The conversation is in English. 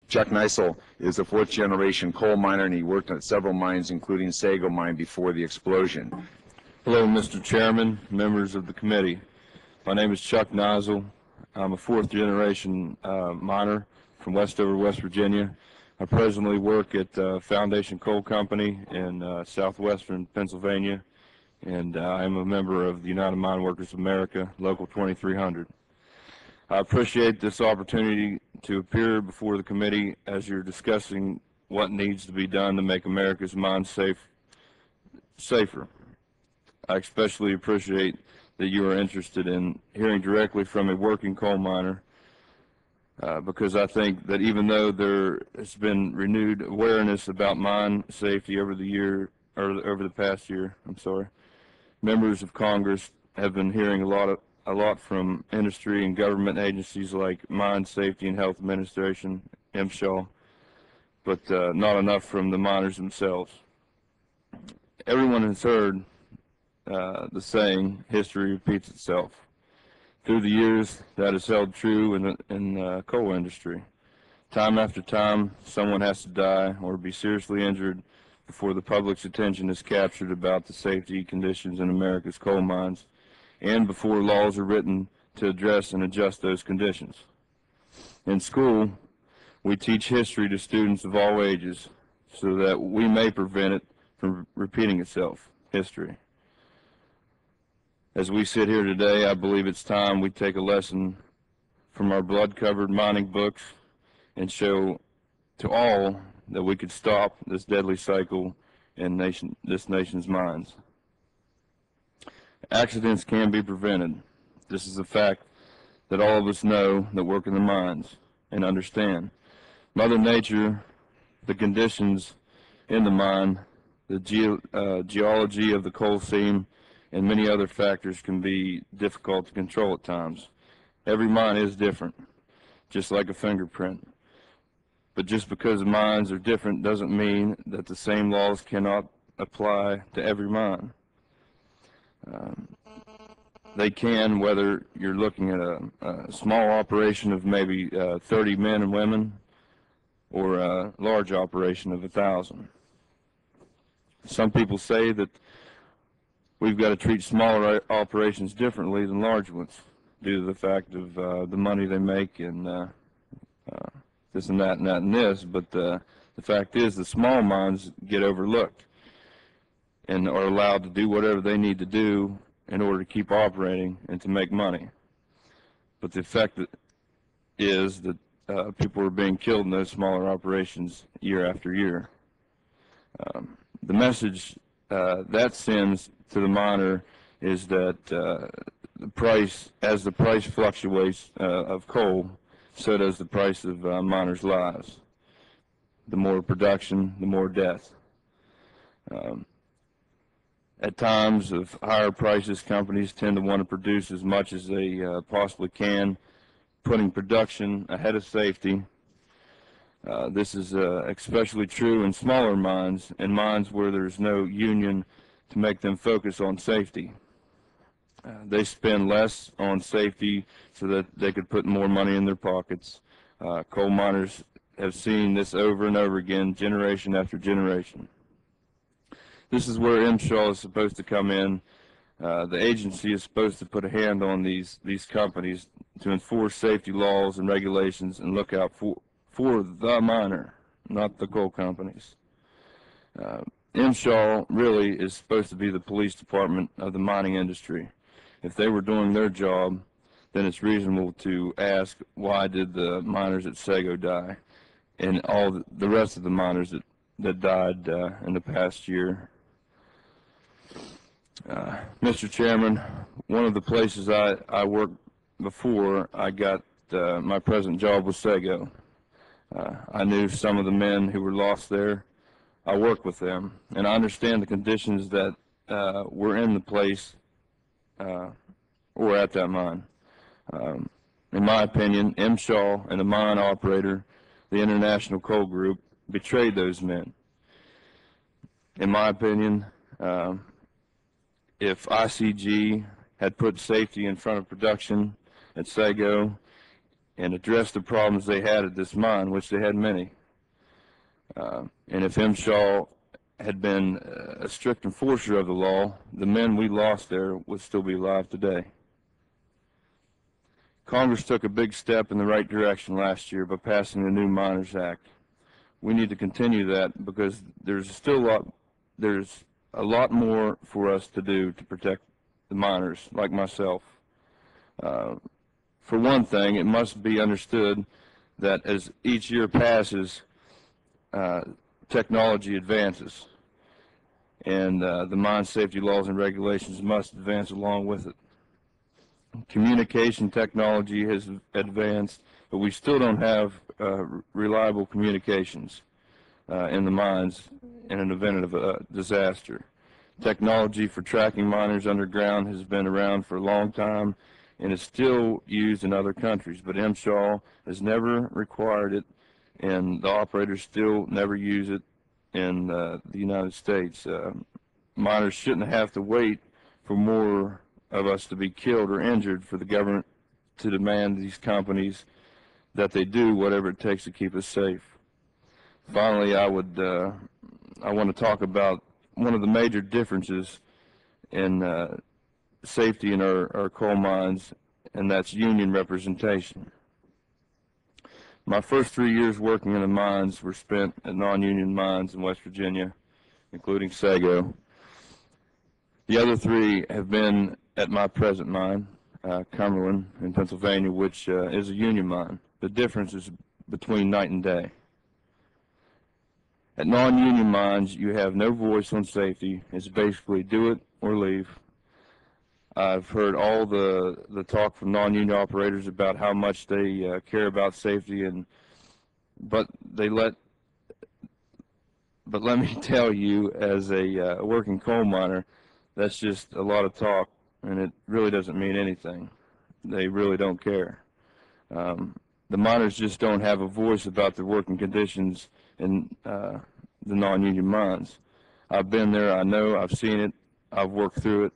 Chuck Knisell is a fourth-generation coal miner, and he worked at several mines, including Sago Mine, before the explosion. Hello, Mr. Chairman, members of the committee. My name is Chuck Knisell. I'm a fourth-generation miner from Westover, West Virginia. I presently work at Foundation Coal Company in southwestern Pennsylvania, and I'm a member of the United Mine Workers of America, Local 2300. I appreciate this opportunity to appear before the committee as you're discussing what needs to be done to make America's mines safer. I especially appreciate that you are interested in hearing directly from a working coal miner, because I think that even though there has been renewed awareness about mine safety over the past year, members of Congress have been hearing a lot from industry and government agencies like Mine Safety and Health Administration, MSHA, but not enough from the miners themselves. Everyone has heard the saying, history repeats itself. Through the years, that has held true in the coal industry. Time after time, someone has to die or be seriously injured before the public's attention is captured about the safety conditions in America's coal mines, and before laws are written to address and adjust those conditions. In school, we teach history to students of all ages so that we may prevent it from repeating itself, history. As we sit here today, I believe it's time we take a lesson from our blood-covered mining books and show to all that we could stop this deadly cycle in this nation's mines. Accidents can be prevented. This is a fact that all of us know that work in the mines and understand. Mother Nature, the conditions in the mine, the geology of the coal seam, and many other factors can be difficult to control at times. Every mine is different, just like a fingerprint. But just because mines are different doesn't mean that the same laws cannot apply to every mine. They can, whether you're looking at a small operation of maybe 30 men and women or a large operation of 1,000. Some people say that we've got to treat smaller operations differently than large ones due to the fact of the money they make and this and that and that and this, but the fact is the small mines get overlooked and are allowed to do whatever they need to do in order to keep operating and to make money. But the effect is that people are being killed in those smaller operations year after year. The message that sends to the miner is that as the price fluctuates of coal, so does the price of miners' lives. The more production, the more death. At times of higher prices, companies tend to want to produce as much as they possibly can, putting production ahead of safety. This is especially true in smaller mines and mines where there's no union to make them focus on safety. They spend less on safety so that they could put more money in their pockets. Coal miners have seen this over and over again, generation after generation. This is where MSHA is supposed to come in. The agency is supposed to put a hand on these companies to enforce safety laws and regulations and look out for the miner, not the coal companies. MSHA really is supposed to be the police department of the mining industry. If they were doing their job, then it's reasonable to ask, why did the miners at Sago die and all the rest of the miners that died in the past year. Mr. Chairman, one of the places I worked before I got my present job was Sago. I knew some of the men who were lost there. I worked with them, and I understand the conditions that were in the place or at that mine. In my opinion, MSHA and the mine operator, the International Coal Group, betrayed those men. In my opinion, if ICG had put safety in front of production at Sago and address the problems they had at this mine, which they had many. And if MSHA had been a strict enforcer of the law, the men we lost there would still be alive today. Congress took a big step in the right direction last year by passing the new Miners Act. We need to continue that because there's a lot more for us to do to protect the miners like myself. For one thing, it must be understood that as each year passes, technology advances, and the mine safety laws and regulations must advance along with it. Communication technology has advanced, but we still don't have reliable communications in the mines in an event of a disaster. Technology for tracking miners underground has been around for a long time and is still used in other countries, but MSHA has never required it, and the operators still never use it in the United States. Miners shouldn't have to wait for more of us to be killed or injured for the government to demand these companies that they do whatever it takes to keep us safe. Finally, I want to talk about one of the major differences in safety in our coal mines, and that's union representation. My first 3 years working in the mines were spent at non-union mines in West Virginia, including Sago. The other 3 have been at my present mine, Cumberland in Pennsylvania, which is a union mine. The difference is between night and day. At non-union mines, you have no voice on safety. It's basically do it or leave. I've heard all the talk from non-union operators about how much they care about safety, but let me tell you, as a working coal miner, that's just a lot of talk, and it really doesn't mean anything. They really don't care. The miners just don't have a voice about their working conditions in the non-union mines. I've been there, I know, I've seen it, I've worked through it,